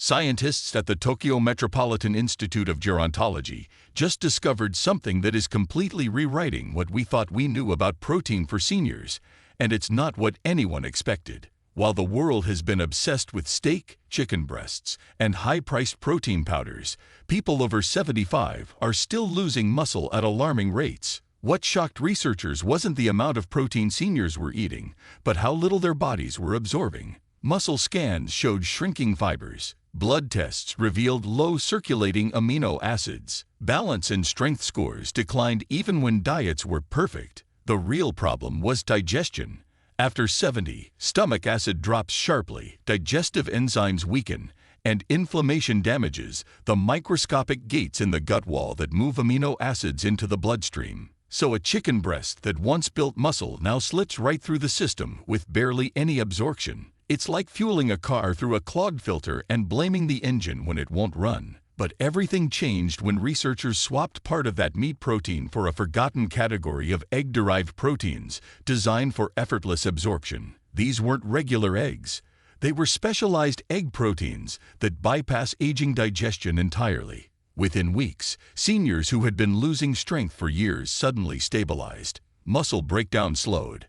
Scientists at the Tokyo Metropolitan Institute of Gerontology just discovered something that is completely rewriting what we thought we knew about protein for seniors, and it's not what anyone expected. While the world has been obsessed with steak, chicken breasts, and high-priced protein powders, people over 75 are still losing muscle at alarming rates. What shocked researchers wasn't the amount of protein seniors were eating, but how little their bodies were absorbing. Muscle scans showed shrinking fibers. Blood tests revealed low circulating amino acids. Balance and strength scores declined even when diets were perfect. The real problem was digestion. After 70, stomach acid drops sharply, digestive enzymes weaken, and inflammation damages the microscopic gates in the gut wall that move amino acids into the bloodstream. So a chicken breast that once built muscle now slips right through the system with barely any absorption. It's like fueling a car through a clogged filter and blaming the engine when it won't run. But everything changed when researchers swapped part of that meat protein for a forgotten category of egg-derived proteins designed for effortless absorption. These weren't regular eggs. They were specialized egg proteins that bypass aging digestion entirely. Within weeks, seniors who had been losing strength for years suddenly stabilized. Muscle breakdown slowed.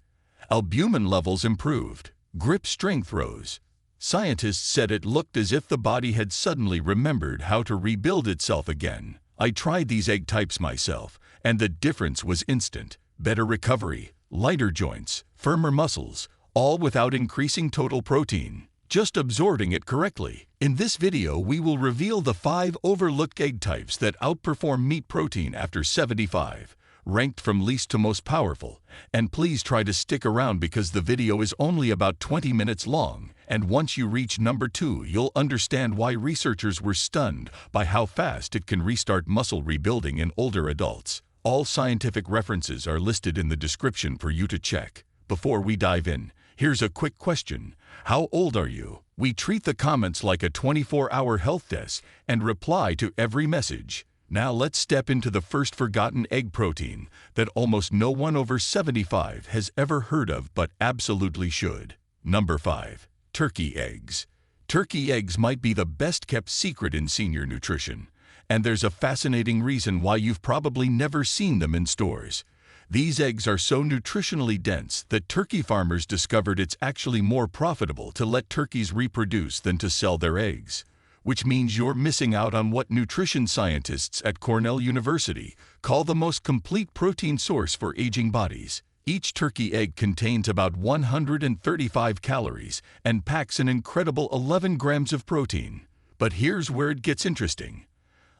Albumin levels improved. Grip strength rose. Scientists said it looked as if the body had suddenly remembered how to rebuild itself again. I tried these egg types myself, and the difference was instant. Better recovery, lighter joints, firmer muscles, all without increasing total protein, just absorbing it correctly. In this video, we will reveal the 5 overlooked egg types that outperform meat protein after 75. Ranked from least to most powerful. And please try to stick around because the video is only about 20 minutes long, and once you reach number 2, you'll understand why researchers were stunned by how fast it can restart muscle rebuilding in older adults. All scientific references are listed in the description for you to check. Before we dive in, here's a quick question. How old are you? We treat the comments like a 24-hour health test and reply to every message. Now let's step into the first forgotten egg protein that almost no one over 75 has ever heard of but absolutely should. Number 5. Turkey eggs. Turkey eggs might be the best-kept secret in senior nutrition, and there's a fascinating reason why you've probably never seen them in stores. These eggs are so nutritionally dense that turkey farmers discovered it's actually more profitable to let turkeys reproduce than to sell their eggs. Which means you're missing out on what nutrition scientists at Cornell University call the most complete protein source for aging bodies. Each turkey egg contains about 135 calories and packs an incredible 11 grams of protein. But here's where it gets interesting.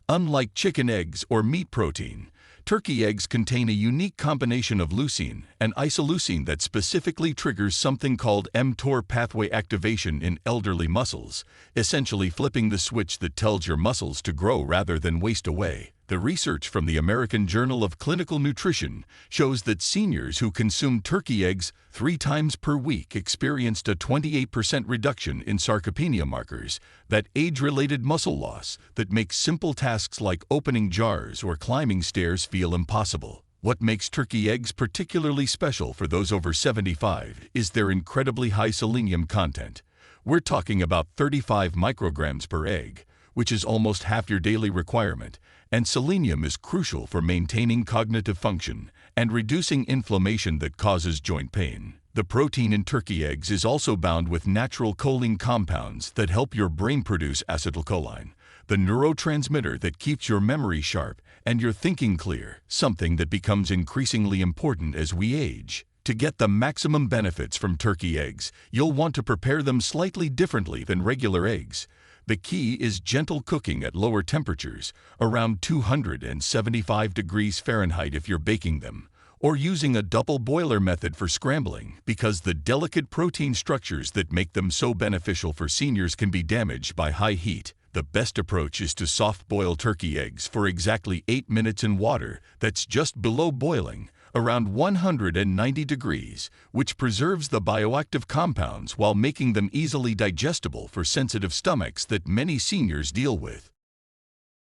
Unlike chicken eggs or meat protein, turkey eggs contain a unique combination of leucine and isoleucine that specifically triggers something called mTOR pathway activation in elderly muscles, essentially flipping the switch that tells your muscles to grow rather than waste away. The research from the American Journal of Clinical Nutrition shows that seniors who consumed turkey eggs 3 times per week experienced a 28% reduction in sarcopenia markers, that age-related muscle loss that makes simple tasks like opening jars or climbing stairs feel impossible. What makes turkey eggs particularly special for those over 75 is their incredibly high selenium content. We're talking about 35 micrograms per egg, which is almost half your daily requirement, and selenium is crucial for maintaining cognitive function and reducing inflammation that causes joint pain. The protein in turkey eggs is also bound with natural choline compounds that help your brain produce acetylcholine, the neurotransmitter that keeps your memory sharp and your thinking clear, something that becomes increasingly important as we age. To get the maximum benefits from turkey eggs, you'll want to prepare them slightly differently than regular eggs. The key is gentle cooking at lower temperatures, around 275 degrees Fahrenheit if you're baking them, or using a double boiler method for scrambling, because the delicate protein structures that make them so beneficial for seniors can be damaged by high heat. The best approach is to soft boil turkey eggs for exactly 8 minutes in water that's just below boiling, around 190 degrees, which preserves the bioactive compounds while making them easily digestible for sensitive stomachs that many seniors deal with.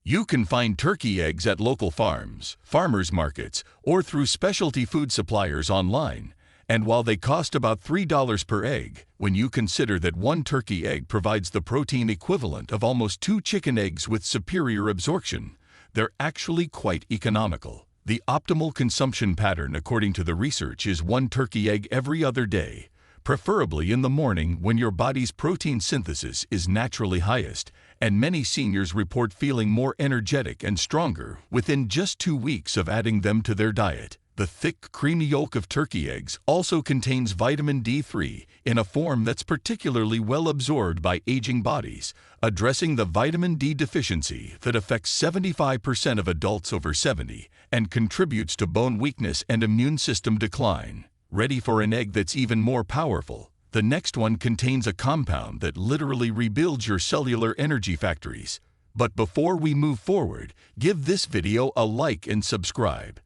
You can find turkey eggs at local farms, farmers markets, or through specialty food suppliers online. And while they cost about $3 per egg, when you consider that one turkey egg provides the protein equivalent of almost 2 chicken eggs with superior absorption, they're actually quite economical. The optimal consumption pattern, according to the research, is 1 turkey egg every other day, preferably in the morning when your body's protein synthesis is naturally highest, and many seniors report feeling more energetic and stronger within just 2 weeks of adding them to their diet. The thick, creamy yolk of turkey eggs also contains vitamin D3 in a form that's particularly well absorbed by aging bodies, addressing the vitamin D deficiency that affects 75% of adults over 70 and contributes to bone weakness and immune system decline. Ready for an egg that's even more powerful? The next one contains a compound that literally rebuilds your cellular energy factories. But before we move forward, give this video a like and subscribe.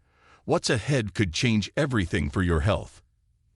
What's ahead could change everything for your health.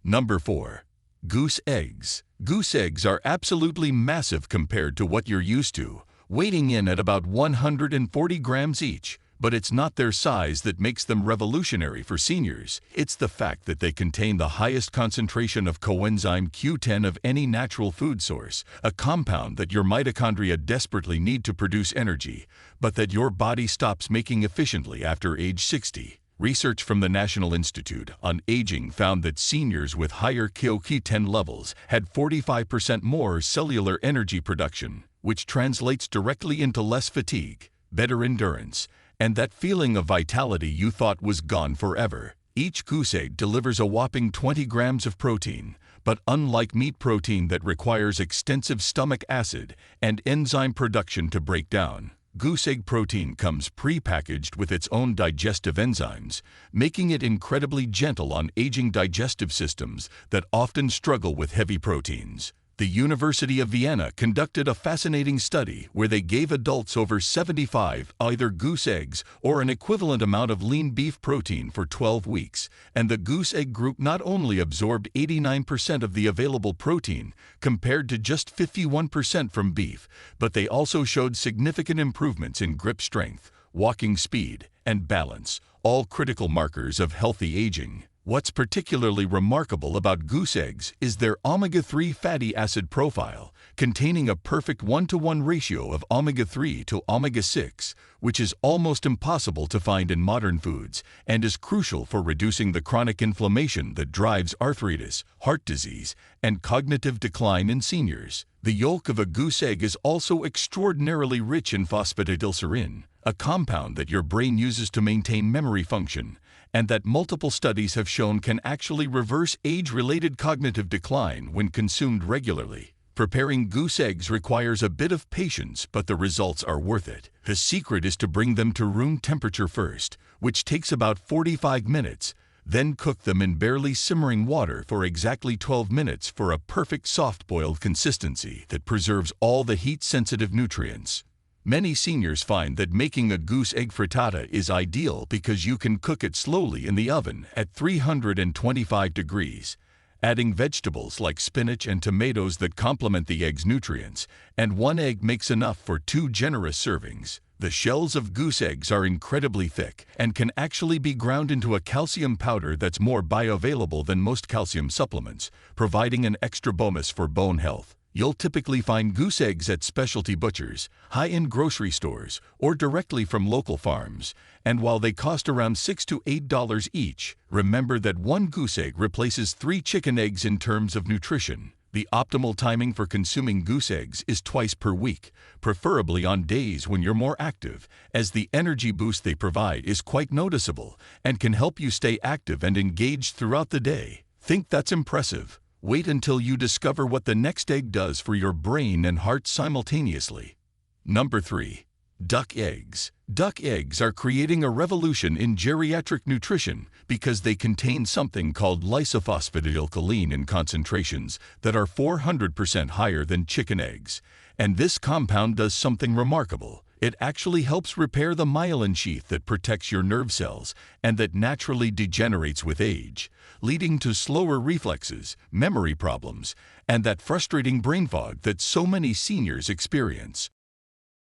Number 4. Goose eggs. Goose eggs are absolutely massive compared to what you're used to, weighing in at about 140 grams each. But it's not their size that makes them revolutionary for seniors. It's the fact that they contain the highest concentration of coenzyme Q10 of any natural food source, a compound that your mitochondria desperately need to produce energy, but that your body stops making efficiently after age 60. Research from the National Institute on Aging found that seniors with higher Q10 levels had 45% more cellular energy production, which translates directly into less fatigue, better endurance, and that feeling of vitality you thought was gone forever. Each goose egg delivers a whopping 20 grams of protein, but unlike meat protein that requires extensive stomach acid and enzyme production to break down, goose egg protein comes pre-packaged with its own digestive enzymes, making it incredibly gentle on aging digestive systems that often struggle with heavy proteins. The University of Vienna conducted a fascinating study where they gave adults over 75 either goose eggs or an equivalent amount of lean beef protein for 12 weeks, and the goose egg group not only absorbed 89% of the available protein compared to just 51% from beef, but they also showed significant improvements in grip strength, walking speed, and balance, all critical markers of healthy aging. What's particularly remarkable about goose eggs is their omega-3 fatty acid profile, containing a perfect 1-to-1 ratio of omega-3 to omega-6, which is almost impossible to find in modern foods and is crucial for reducing the chronic inflammation that drives arthritis, heart disease, and cognitive decline in seniors. The yolk of a goose egg is also extraordinarily rich in phosphatidylserine, a compound that your brain uses to maintain memory function, and that multiple studies have shown can actually reverse age-related cognitive decline when consumed regularly. Preparing goose eggs requires a bit of patience, but the results are worth it. The secret is to bring them to room temperature first, which takes about 45 minutes, then cook them in barely simmering water for exactly 12 minutes for a perfect soft-boiled consistency that preserves all the heat-sensitive nutrients. Many seniors find that making a goose egg frittata is ideal because you can cook it slowly in the oven at 325 degrees, adding vegetables like spinach and tomatoes that complement the egg's nutrients, and 1 egg makes enough for 2 generous servings. The shells of goose eggs are incredibly thick and can actually be ground into a calcium powder that's more bioavailable than most calcium supplements, providing an extra bonus for bone health. You'll typically find goose eggs at specialty butchers, high-end grocery stores, or directly from local farms. And while they cost around $6 to $8 each, remember that 1 goose egg replaces 3 chicken eggs in terms of nutrition. The optimal timing for consuming goose eggs is twice per week, preferably on days when you're more active, as the energy boost they provide is quite noticeable and can help you stay active and engaged throughout the day. Think that's impressive? Wait until you discover what the next egg does for your brain and heart simultaneously. Number 3. Duck eggs. Duck eggs are creating a revolution in geriatric nutrition because they contain something called lysophosphatidylcholine in concentrations that are 400% higher than chicken eggs. And this compound does something remarkable. It actually helps repair the myelin sheath that protects your nerve cells and that naturally degenerates with age, leading to slower reflexes, memory problems, and that frustrating brain fog that so many seniors experience.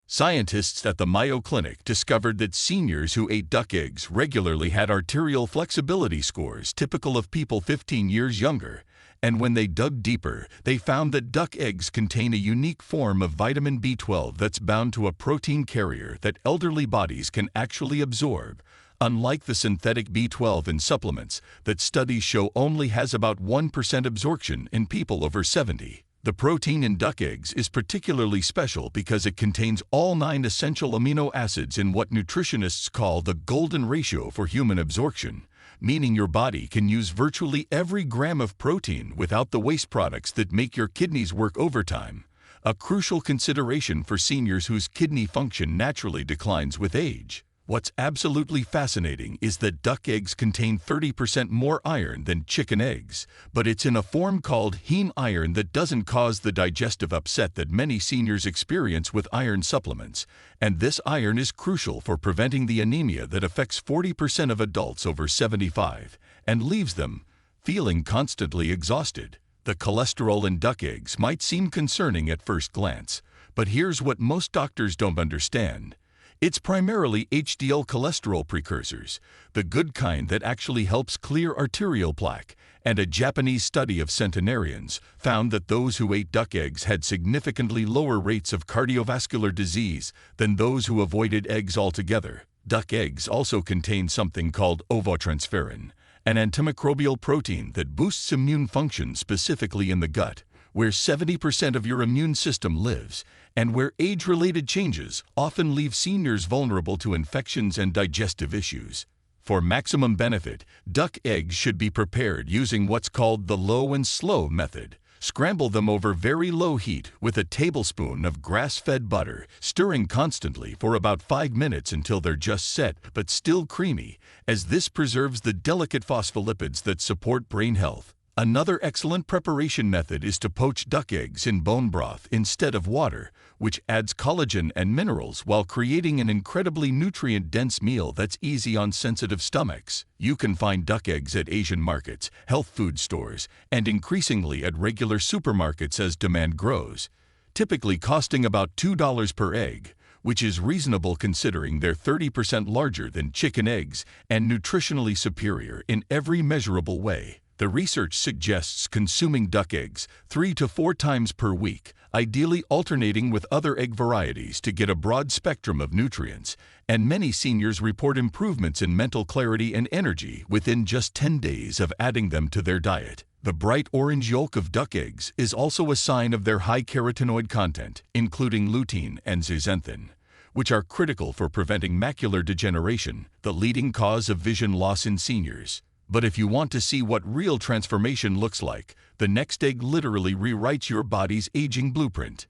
Scientists at the Mayo Clinic discovered that seniors who ate duck eggs regularly had arterial flexibility scores typical of people 15 years younger, and when they dug deeper, they found that duck eggs contain a unique form of vitamin B12 that's bound to a protein carrier that elderly bodies can actually absorb, unlike the synthetic B12 in supplements that studies show only has about 1% absorption in people over 70. The protein in duck eggs is particularly special because it contains all 9 essential amino acids in what nutritionists call the golden ratio for human absorption, meaning your body can use virtually every gram of protein without the waste products that make your kidneys work overtime, a crucial consideration for seniors whose kidney function naturally declines with age. What's absolutely fascinating is that duck eggs contain 30% more iron than chicken eggs, but it's in a form called heme iron that doesn't cause the digestive upset that many seniors experience with iron supplements, and this iron is crucial for preventing the anemia that affects 40% of adults over 75 and leaves them feeling constantly exhausted. The cholesterol in duck eggs might seem concerning at first glance, but here's what most doctors don't understand. It's primarily HDL cholesterol precursors, the good kind that actually helps clear arterial plaque, and a Japanese study of centenarians found that those who ate duck eggs had significantly lower rates of cardiovascular disease than those who avoided eggs altogether. Duck eggs also contain something called ovotransferrin, an antimicrobial protein that boosts immune function specifically in the gut, where 70% of your immune system lives, and where age-related changes often leave seniors vulnerable to infections and digestive issues. For maximum benefit, duck eggs should be prepared using what's called the low and slow method. Scramble them over very low heat with a tablespoon of grass-fed butter, stirring constantly for about 5 minutes until they're just set but still creamy, as this preserves the delicate phospholipids that support brain health. Another excellent preparation method is to poach duck eggs in bone broth instead of water, which adds collagen and minerals while creating an incredibly nutrient-dense meal that's easy on sensitive stomachs. You can find duck eggs at Asian markets, health food stores, and increasingly at regular supermarkets as demand grows, typically costing about $2 per egg, which is reasonable considering they're 30% larger than chicken eggs and nutritionally superior in every measurable way. The research suggests consuming duck eggs 3 to 4 times per week, ideally alternating with other egg varieties to get a broad spectrum of nutrients, and many seniors report improvements in mental clarity and energy within just 10 days of adding them to their diet. The bright orange yolk of duck eggs is also a sign of their high carotenoid content, including lutein and zeaxanthin, which are critical for preventing macular degeneration, the leading cause of vision loss in seniors. But if you want to see what real transformation looks like, the next egg literally rewrites your body's aging blueprint.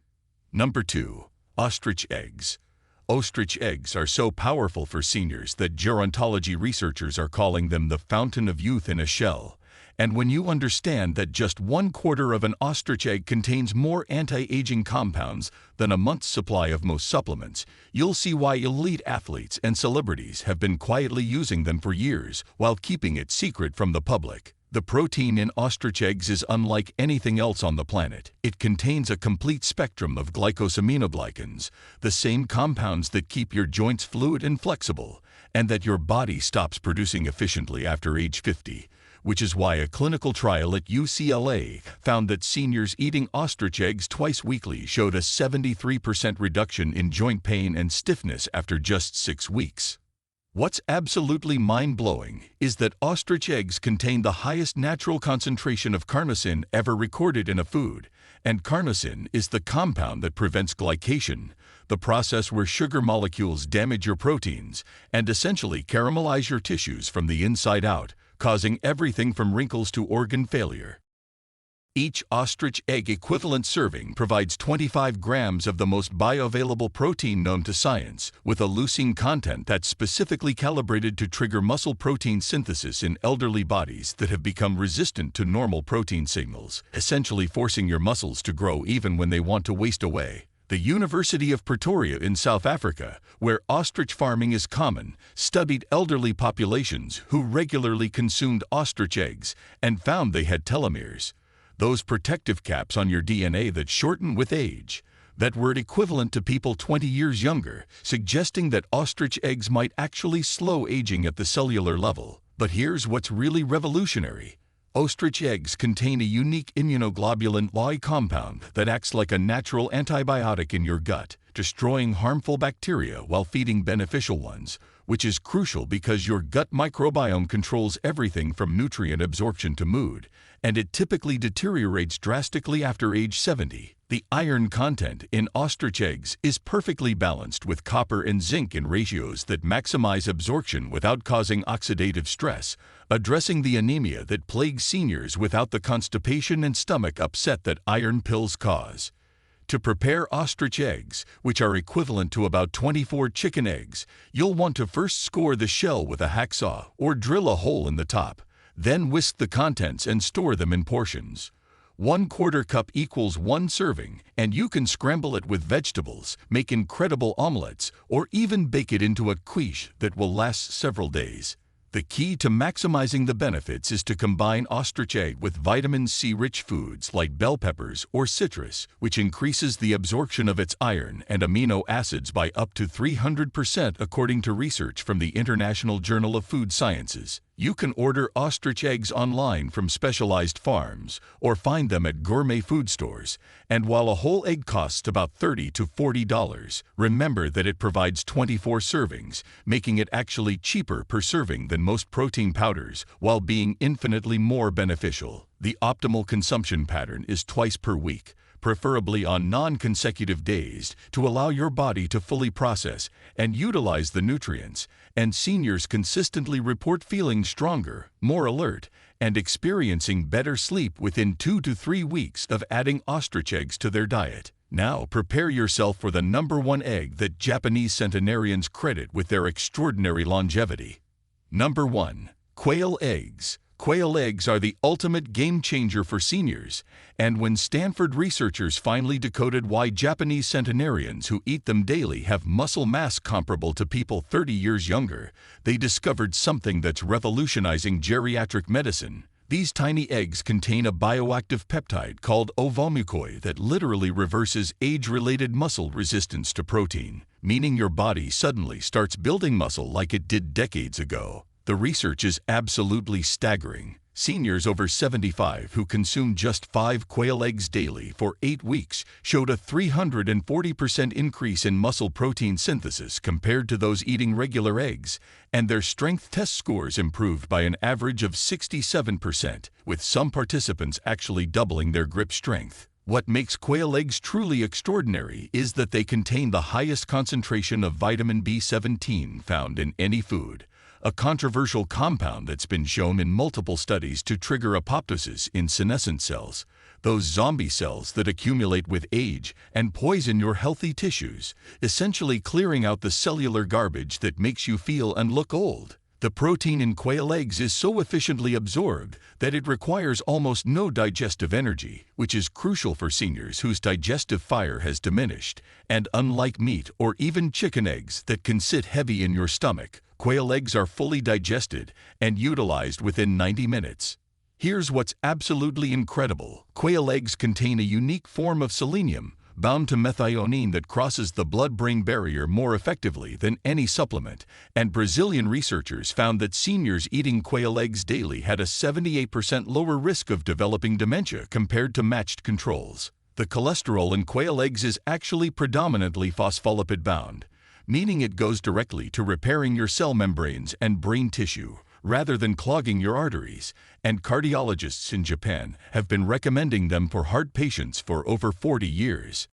Number 2. Ostrich eggs. Ostrich eggs are so powerful for seniors that gerontology researchers are calling them the fountain of youth in a shell. And when you understand that just 1/4 of an ostrich egg contains more anti-aging compounds than a month's supply of most supplements, you'll see why elite athletes and celebrities have been quietly using them for years while keeping it secret from the public. The protein in ostrich eggs is unlike anything else on the planet. It contains a complete spectrum of glycosaminoglycans, the same compounds that keep your joints fluid and flexible, and that your body stops producing efficiently after age 50. Which is why a clinical trial at UCLA found that seniors eating ostrich eggs twice weekly showed a 73% reduction in joint pain and stiffness after just 6 weeks. What's absolutely mind-blowing is that ostrich eggs contain the highest natural concentration of carnosine ever recorded in a food, and carnosine is the compound that prevents glycation, the process where sugar molecules damage your proteins and essentially caramelize your tissues from the inside out, causing everything from wrinkles to organ failure. Each ostrich egg equivalent serving provides 25 grams of the most bioavailable protein known to science, with a leucine content that's specifically calibrated to trigger muscle protein synthesis in elderly bodies that have become resistant to normal protein signals, essentially forcing your muscles to grow even when they want to waste away. The University of Pretoria in South Africa, where ostrich farming is common, studied elderly populations who regularly consumed ostrich eggs and found they had telomeres, those protective caps on your DNA that shorten with age, that were equivalent to people 20 years younger, suggesting that ostrich eggs might actually slow aging at the cellular level. But here's what's really revolutionary. Ostrich eggs contain a unique immunoglobulin whey compound that acts like a natural antibiotic in your gut, destroying harmful bacteria while feeding beneficial ones, which is crucial because your gut microbiome controls everything from nutrient absorption to mood, and it typically deteriorates drastically after age 70. The iron content in ostrich eggs is perfectly balanced with copper and zinc in ratios that maximize absorption without causing oxidative stress, addressing the anemia that plagues seniors without the constipation and stomach upset that iron pills cause. To prepare ostrich eggs, which are equivalent to about 24 chicken eggs, you'll want to first score the shell with a hacksaw or drill a hole in the top. Then whisk the contents and store them in portions. 1/4 cup equals 1 serving, and you can scramble it with vegetables, make incredible omelets, or even bake it into a quiche that will last several days. The key to maximizing the benefits is to combine ostrich egg with vitamin C-rich foods like bell peppers or citrus, which increases the absorption of its iron and amino acids by up to 300% according to research from the International Journal of Food Sciences. You can order ostrich eggs online from specialized farms or find them at gourmet food stores. And while a whole egg costs about $30 to $40, remember that it provides 24 servings, making it actually cheaper per serving than most protein powders while being infinitely more beneficial. The optimal consumption pattern is twice per week, preferably on non-consecutive days, to allow your body to fully process and utilize the nutrients, and seniors consistently report feeling stronger, more alert, and experiencing better sleep within 2 to 3 weeks of adding ostrich eggs to their diet. Now prepare yourself for the #1 egg that Japanese centenarians credit with their extraordinary longevity. Number 1. Quail eggs. Quail eggs are the ultimate game changer for seniors, and when Stanford researchers finally decoded why Japanese centenarians who eat them daily have muscle mass comparable to people 30 years younger, they discovered something that's revolutionizing geriatric medicine. These tiny eggs contain a bioactive peptide called ovomucoid that literally reverses age-related muscle resistance to protein, meaning your body suddenly starts building muscle like it did decades ago. The research is absolutely staggering. Seniors over 75 who consumed just 5 quail eggs daily for 8 weeks showed a 340% increase in muscle protein synthesis compared to those eating regular eggs, and their strength test scores improved by an average of 67%, with some participants actually doubling their grip strength. What makes quail eggs truly extraordinary is that they contain the highest concentration of vitamin B17 found in any food, a controversial compound that's been shown in multiple studies to trigger apoptosis in senescent cells, those zombie cells that accumulate with age and poison your healthy tissues, essentially clearing out the cellular garbage that makes you feel and look old. The protein in quail eggs is so efficiently absorbed that it requires almost no digestive energy, which is crucial for seniors whose digestive fire has diminished. And unlike meat or even chicken eggs that can sit heavy in your stomach, quail eggs are fully digested and utilized within 90 minutes. Here's what's absolutely incredible. Quail eggs contain a unique form of selenium, bound to methionine that crosses the blood-brain barrier more effectively than any supplement, and Brazilian researchers found that seniors eating quail eggs daily had a 78% lower risk of developing dementia compared to matched controls. The cholesterol in quail eggs is actually predominantly phospholipid-bound, meaning it goes directly to repairing your cell membranes and brain tissue, rather than clogging your arteries, and cardiologists in Japan have been recommending them for heart patients for over 40 years.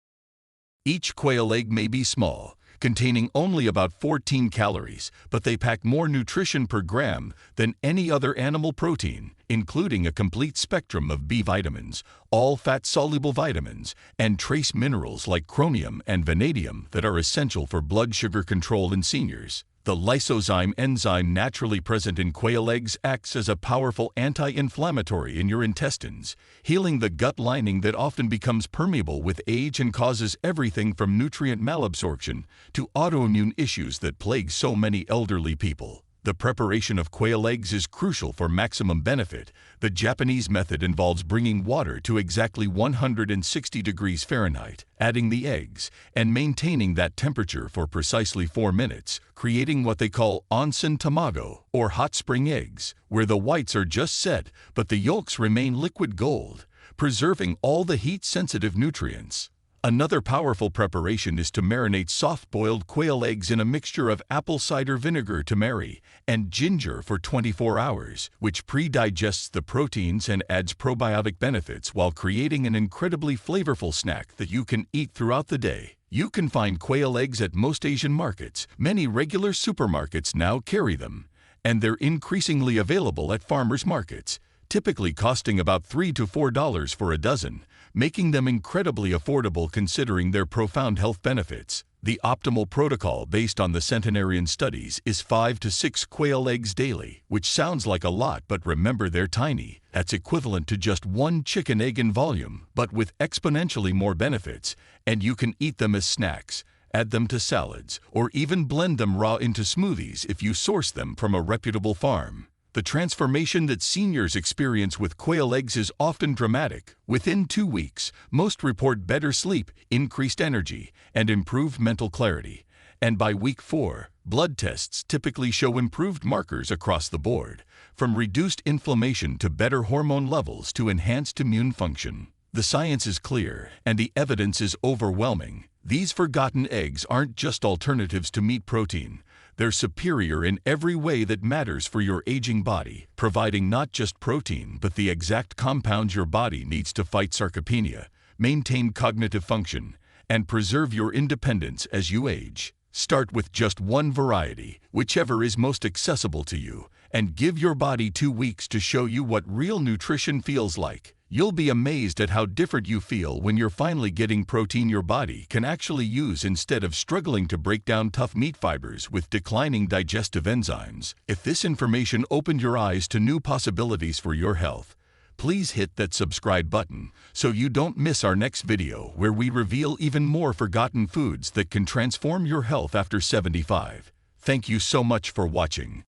Each quail egg may be small, containing only about 14 calories, but they pack more nutrition per gram than any other animal protein, including a complete spectrum of B vitamins, all fat-soluble vitamins, and trace minerals like chromium and vanadium that are essential for blood sugar control in seniors. The lysozyme enzyme naturally present in quail eggs acts as a powerful anti-inflammatory in your intestines, healing the gut lining that often becomes permeable with age and causes everything from nutrient malabsorption to autoimmune issues that plague so many elderly people. The preparation of quail eggs is crucial for maximum benefit. The Japanese method involves bringing water to exactly 160 degrees Fahrenheit, adding the eggs, and maintaining that temperature for precisely 4 minutes, creating what they call onsen tamago, or hot spring eggs, where the whites are just set, but the yolks remain liquid gold, preserving all the heat-sensitive nutrients. Another powerful preparation is to marinate soft-boiled quail eggs in a mixture of apple cider vinegar tamari and ginger for 24 hours, which pre-digests the proteins and adds probiotic benefits while creating an incredibly flavorful snack that you can eat throughout the day. You can find quail eggs at most Asian markets. Many regular supermarkets now carry them, and they're increasingly available at farmers markets, typically costing about $3 to $4 for a dozen, making them incredibly affordable considering their profound health benefits. The optimal protocol based on the centenarian studies is 5 to 6 quail eggs daily, which sounds like a lot, but remember they're tiny. That's equivalent to just 1 chicken egg in volume, but with exponentially more benefits, and you can eat them as snacks, add them to salads, or even blend them raw into smoothies if you source them from a reputable farm. The transformation that seniors experience with quail eggs is often dramatic. Within 2 weeks, most report better sleep, increased energy, and improved mental clarity. And by week 4, blood tests typically show improved markers across the board, from reduced inflammation to better hormone levels to enhanced immune function. The science is clear, and the evidence is overwhelming. These forgotten eggs aren't just alternatives to meat protein. They're superior in every way that matters for your aging body, providing not just protein, but the exact compounds your body needs to fight sarcopenia, maintain cognitive function, and preserve your independence as you age. Start with just one variety, whichever is most accessible to you, and give your body 2 weeks to show you what real nutrition feels like. You'll be amazed at how different you feel when you're finally getting protein your body can actually use instead of struggling to break down tough meat fibers with declining digestive enzymes. If this information opened your eyes to new possibilities for your health, please hit that subscribe button so you don't miss our next video where we reveal even more forgotten foods that can transform your health after 75. Thank you so much for watching.